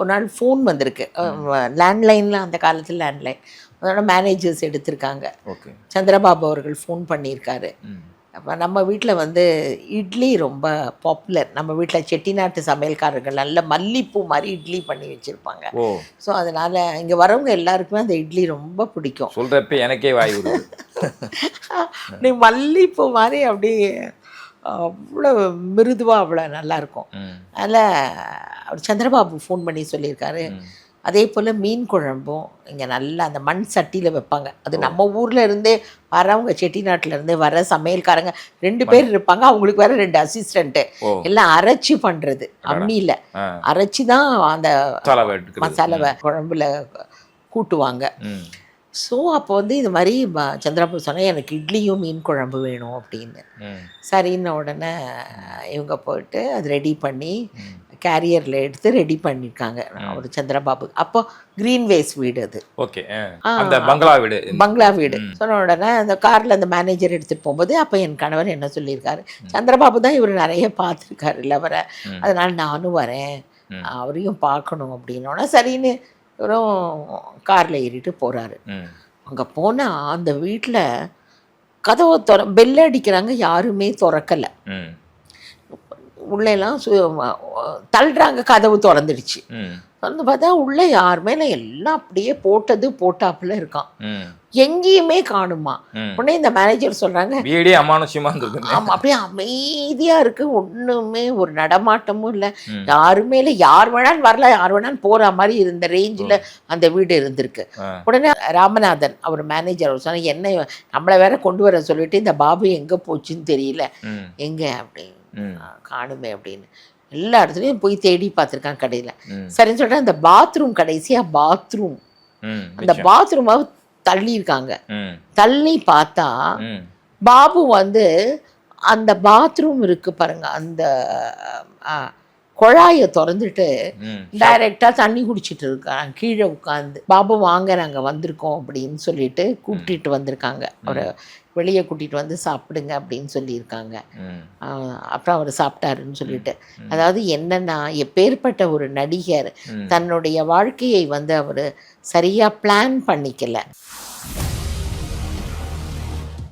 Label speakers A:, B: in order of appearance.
A: ஒரு நாள் ஃபோன் வந்திருக்கு. லேண்ட்லைனில் அந்த காலத்தில் லேண்ட்லைன் அதோட மேனேஜர்ஸ் எடுத்திருக்காங்க. சந்திரபாபு அவர்கள் ஃபோன் பண்ணியிருக்காரு. அப்போ நம்ம வீட்டில் வந்து இட்லி ரொம்ப பாப்புலர். நம்ம வீட்டில் செட்டிநாட்டு சமையல்காரர்கள் நல்ல மல்லிப்பூ மாதிரி இட்லி பண்ணி வச்சுருப்பாங்க. ஸோ அதனால் இங்கே வரவங்க எல்லாருக்குமே அந்த இட்லி ரொம்ப பிடிக்கும்.
B: சொல்கிறப்ப எனக்கே வாய் வருது.
A: நீ மல்லிப்பூ மாதிரி அப்படி அவ்வளோ மிருதுவாக அவ்வளோ நல்லாயிருக்கும். அதில் அவர் சந்திரபாபு ஃபோன் பண்ணி சொல்லியிருக்காரு. அதே போல் மீன் குழம்பும் இங்கே நல்லா அந்த மண் சட்டியில் வைப்பாங்க. அது நம்ம ஊரில் இருந்தே வரவங்க செட்டிநாட்டிலேருந்தே வர சமையல்காரங்க 2 பேர் இருப்பாங்க. அவங்களுக்கு வேறு 2 அசிஸ்டண்ட்டு எல்லாம் அரைச்சி பண்ணுறது. அம்மியில் அரைச்சி தான் அந்த மசாலாவை குழம்புல கூட்டுவாங்க. ஸோ அப்போ வந்து இது மாதிரி சந்திரபாபு சொன்னால் எனக்கு இட்லியும் மீன் குழம்பு வேணும் அப்படின்னு. சரின்ன உடனே இவங்க போயிட்டு அது ரெடி பண்ணி கேரியரில் எடுத்து ரெடி பண்ணியிருக்காங்க ஒரு சந்திரபாபு. அப்போ கிரீன்வேஸ் வீடு அது.
B: ஓகே, அந்த பங்களா வீடு
A: சொன்ன உடனே அந்த காரில் அந்த மேனேஜர் எடுத்துகிட்டு போகும்போது அப்போ என் கணவர் என்ன சொல்லியிருக்காரு, சந்திரபாபு தான் இவர் நிறைய பார்த்துருக்காரு இல்லை அவரை, அதனால் நானும் வரேன் அவரையும் பார்க்கணும் அப்படின்னோடனே சரின்னு இவரும் காரில் ஏறிட்டு போகிறாரு. அங்கே போனால் அந்த வீட்டில் கதவை பெல் அடிக்கிறாங்க, யாருமே திறக்கலை. உள்ளெல்லாம் தள்ளுறாங்க, கதவு திறந்துடுச்சு. திறந்து பார்த்தா உள்ளே யாருமே எல்லாம் அப்படியே போட்டாப்புல இருக்கான். எங்கேயுமே காணுமா. உடனே இந்த மேனேஜர் சொல்றாங்க, ஆமா அப்படியே அமைதியா இருக்கு, ஒண்ணுமே ஒரு நடமாட்டமும் இல்லை, யாருமே இல்லை, யார் வேணாலும் வரல, யார் வேணாலும் போற மாதிரி இருந்த ரேஞ்சில் அந்த வீடு இருந்திருக்கு. உடனே ராமநாதன் அவர் மேனேஜர் அவர் சொன்ன, என்ன நம்மளை வேற கொண்டு வர சொல்லிட்டு இந்த பாபு எங்க போச்சுன்னு தெரியல, எங்க அப்படின்னு காணுமே அப்படின்னு எல்லா இடத்துலையும் போய் தேடி பார்த்துருக்கான் கடையில். சரின்னு சொல்லிட்டு அந்த பாத்ரூம் கடைசியாக பாத்ரூம் அந்த பாத்ரூமை தள்ளியிருக்காங்க. தள்ளி பார்த்தா பாபு வந்து அந்த பாத்ரூம் இருக்கு பாருங்க, அந்த குழாயை திறந்துட்டு டைரெக்டாக தண்ணி குடிச்சிட்டு இருக்காங்க கீழே உட்காந்து. பாபு வாங்க நாங்கள் வந்திருக்கோம் அப்படின்னு சொல்லிட்டு கூப்பிட்டு வந்திருக்காங்க. அவரை வெளியே கூட்டிகிட்டு வந்து சாப்பிடுங்க அப்படின்னு சொல்லியிருக்காங்க. அப்புறம் அவர் சாப்பிட்டாருன்னு சொல்லிட்டு, அதாவது என்னன்னா எப்பேற்பட்ட ஒரு நடிகர் தன்னுடைய வாழ்க்கையை வந்து அவர் சரியாக பிளான் பண்ணிக்கல.